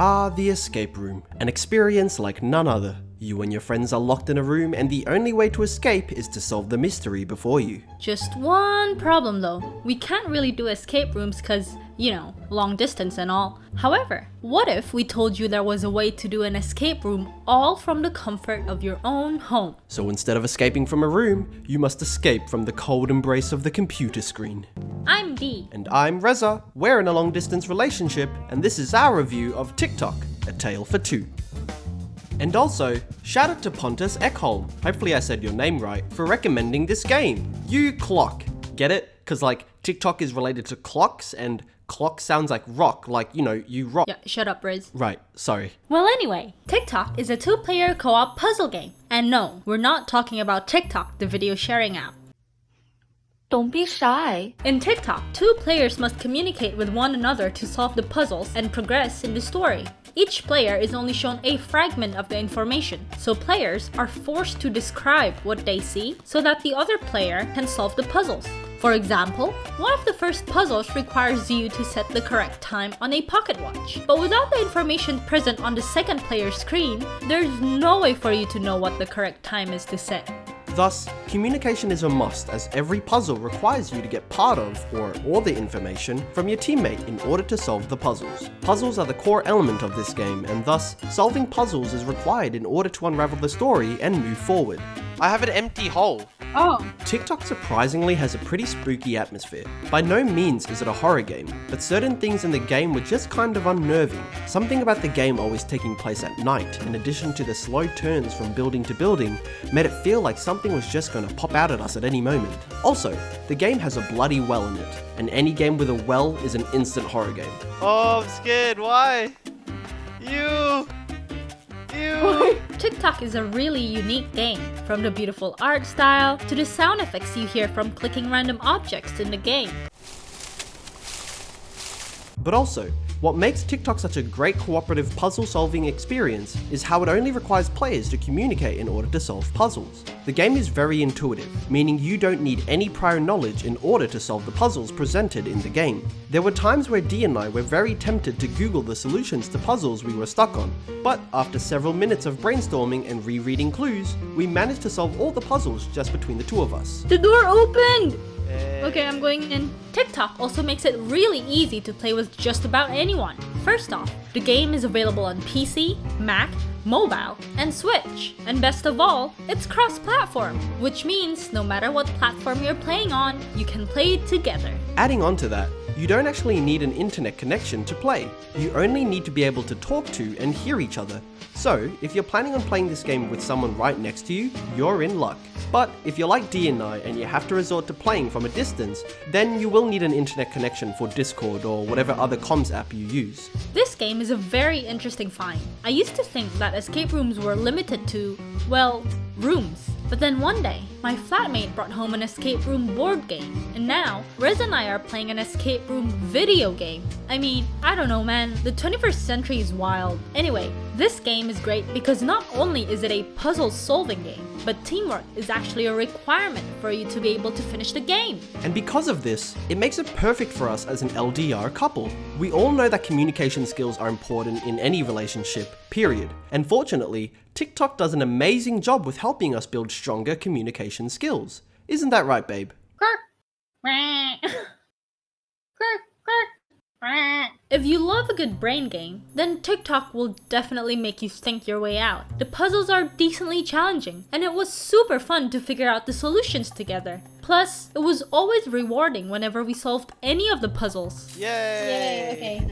The escape room, an experience like none other. You and your friends are locked in a room and the only way to escape is to solve the mystery before you. Just one problem though. We can't really do escape rooms cause, long distance and all. However, what if we told you there was a way to do an escape room all from the comfort of your own home? So instead of escaping from a room, you must escape from the cold embrace of the computer screen. I'm Dee. And I'm Reza. We're in a long distance relationship and this is our review of Tick Tock, A Tale for Two. And also, shout out to Pontus Ekholm, hopefully I said your name right, for recommending this game. You clock. Get it? Cause Tick Tock is related to clocks and clock sounds like rock, you rock. Yeah, shut up, Riz. Right, sorry. Well anyway, Tick Tock is a 2-player co-op puzzle game. And no, we're not talking about Tick Tock, the video sharing app. Don't be shy. In Tick Tock, 2 players must communicate with one another to solve the puzzles and progress in the story. Each player is only shown a fragment of the information, so players are forced to describe what they see so that the other player can solve the puzzles. For example, one of the first puzzles requires you to set the correct time on a pocket watch. But without the information present on the second player's screen, there's no way for you to know what the correct time is to set. Thus, communication is a must as every puzzle requires you to get part of, or all the information, from your teammate in order to solve the puzzles. Puzzles are the core element of this game and thus, solving puzzles is required in order to unravel the story and move forward. I have an empty hole. Oh. Tick Tock surprisingly has a pretty spooky atmosphere. By no means is it a horror game, but certain things in the game were just kind of unnerving. Something about the game always taking place at night, in addition to the slow turns from building to building, made it feel like something was just gonna pop out at us at any moment. Also, the game has a bloody well in it, and any game with a well is an instant horror game. Oh, I'm scared, why? You! Tick Tock is a really unique game, from the beautiful art style to the sound effects you hear from clicking random objects in the game. But also, what makes Tick Tock such a great cooperative puzzle-solving experience is how it only requires players to communicate in order to solve puzzles. The game is very intuitive, meaning you don't need any prior knowledge in order to solve the puzzles presented in the game. There were times where Dee and I were very tempted to Google the solutions to puzzles we were stuck on, but after several minutes of brainstorming and rereading clues, we managed to solve all the puzzles just between the two of us. The door opened! Okay, I'm going in. Tick Tock also makes it really easy to play with just about anyone. First off, the game is available on PC, Mac, mobile, and Switch. And best of all, it's cross-platform, which means no matter what platform you're playing on, you can play it together. Adding on to that, you don't actually need an internet connection to play. You only need to be able to talk to and hear each other. So, if you're planning on playing this game with someone right next to you, you're in luck. But if you're like Dee and I and you have to resort to playing from a distance, then you will need an internet connection for Discord or whatever other comms app you use. This game is a very interesting find. I used to think that escape rooms were limited to, well, rooms. But then one day, my flatmate brought home an escape room board game, and now, Rez and I are playing an escape room video game. I mean, I don't know man, the 21st century is wild. Anyway, this game is great because not only is it a puzzle solving game, but teamwork is actually a requirement for you to be able to finish the game. And because of this, it makes it perfect for us as an LDR couple. We all know that communication skills are important in any relationship, period. And fortunately, Tick Tock does an amazing job with helping us build stronger communication skills. Isn't that right, babe? If you love a good brain game, then Tick Tock will definitely make you think your way out. The puzzles are decently challenging, and it was super fun to figure out the solutions together. Plus, it was always rewarding whenever we solved any of the puzzles. Yay! Okay.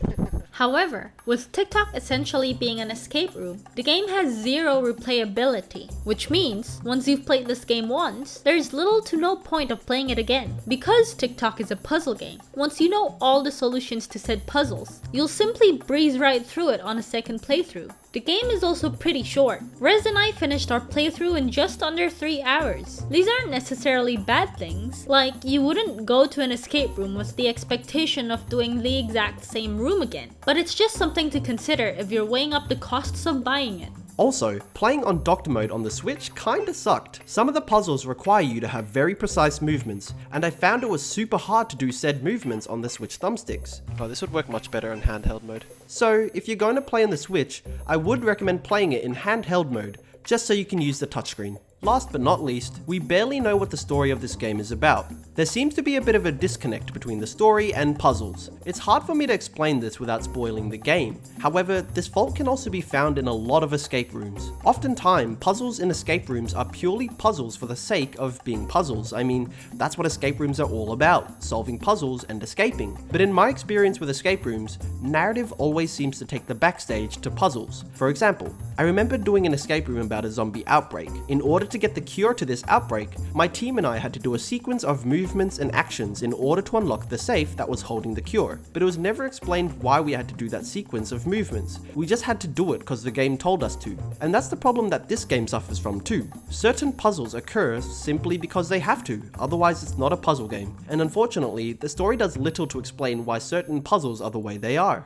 However, with Tick Tock essentially being an escape room, the game has zero replayability, which means once you've played this game once, there's little to no point of playing it again. Because Tick Tock is a puzzle game, once you know all the solutions to said puzzles, you'll simply breeze right through it on a second playthrough. The game is also pretty short. Rez and I finished our playthrough in just under 3 hours. These aren't necessarily bad things, like you wouldn't go to an escape room with the expectation of doing the exact same room again, but it's just something to consider if you're weighing up the costs of buying it. Also, playing on docked mode on the Switch kinda sucked. Some of the puzzles require you to have very precise movements, and I found it was super hard to do said movements on the Switch thumbsticks. Oh, this would work much better in handheld mode. So, if you're going to play on the Switch, I would recommend playing it in handheld mode, just so you can use the touchscreen. Last but not least, we barely know what the story of this game is about. There seems to be a bit of a disconnect between the story and puzzles. It's hard for me to explain this without spoiling the game. However, this fault can also be found in a lot of escape rooms. Oftentimes, puzzles in escape rooms are purely puzzles for the sake of being puzzles. I mean, that's what escape rooms are all about, solving puzzles and escaping. But in my experience with escape rooms, narrative always seems to take the backstage to puzzles. For example, I remember doing an escape room about a zombie outbreak. In order to get the cure to this outbreak, my team and I had to do a sequence of movements and actions in order to unlock the safe that was holding the cure. But it was never explained why we had to do that sequence of movements. We just had to do it because the game told us to. And that's the problem that this game suffers from too. Certain puzzles occur simply because they have to, otherwise it's not a puzzle game. And unfortunately, the story does little to explain why certain puzzles are the way they are.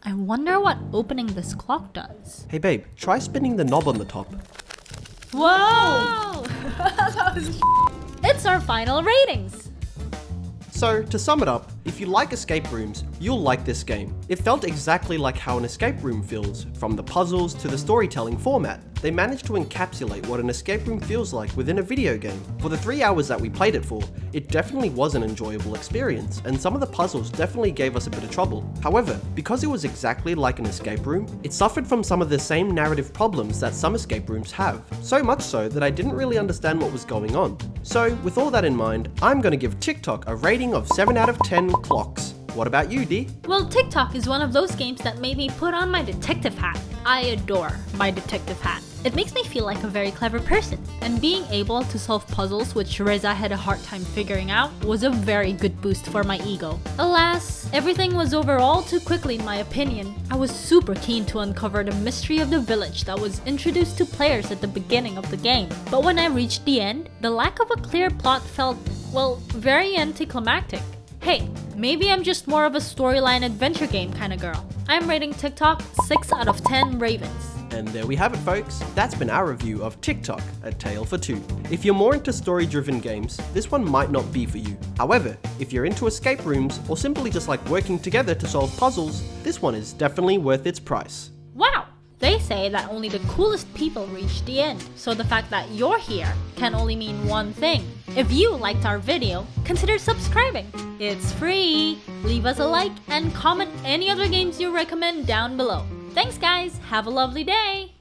I wonder what opening this clock does. Hey babe, try spinning the knob on the top. Whoa! It's our final ratings! So, to sum it up, if you like escape rooms, you'll like this game. It felt exactly like how an escape room feels, from the puzzles to the storytelling format. They managed to encapsulate what an escape room feels like within a video game. For the 3 hours that we played it for, it definitely was an enjoyable experience, and some of the puzzles definitely gave us a bit of trouble. However, because it was exactly like an escape room, it suffered from some of the same narrative problems that some escape rooms have. So much so that I didn't really understand what was going on. So, with all that in mind, I'm gonna give Tick Tock a rating of 7 out of 10 clocks. What about you, D? Well, Tick Tock is one of those games that made me put on my detective hat. I adore my detective hat. It makes me feel like a very clever person, and being able to solve puzzles which Reza had a hard time figuring out was a very good boost for my ego. Alas, everything was over all too quickly in my opinion. I was super keen to uncover the mystery of the village that was introduced to players at the beginning of the game. But when I reached the end, the lack of a clear plot felt, well, very anticlimactic. Hey, maybe I'm just more of a storyline adventure game kind of girl. I'm rating Tick Tock 6 out of 10 Ravens. And there we have it, folks. That's been our review of Tick Tock, A Tale for Two. If you're more into story-driven games, this one might not be for you. However, if you're into escape rooms or simply just like working together to solve puzzles, this one is definitely worth its price. Wow! They say that only the coolest people reach the end, so the fact that you're here can only mean one thing. If you liked our video, consider subscribing. It's free! Leave us a like and comment any other games you recommend down below. Thanks guys, have a lovely day!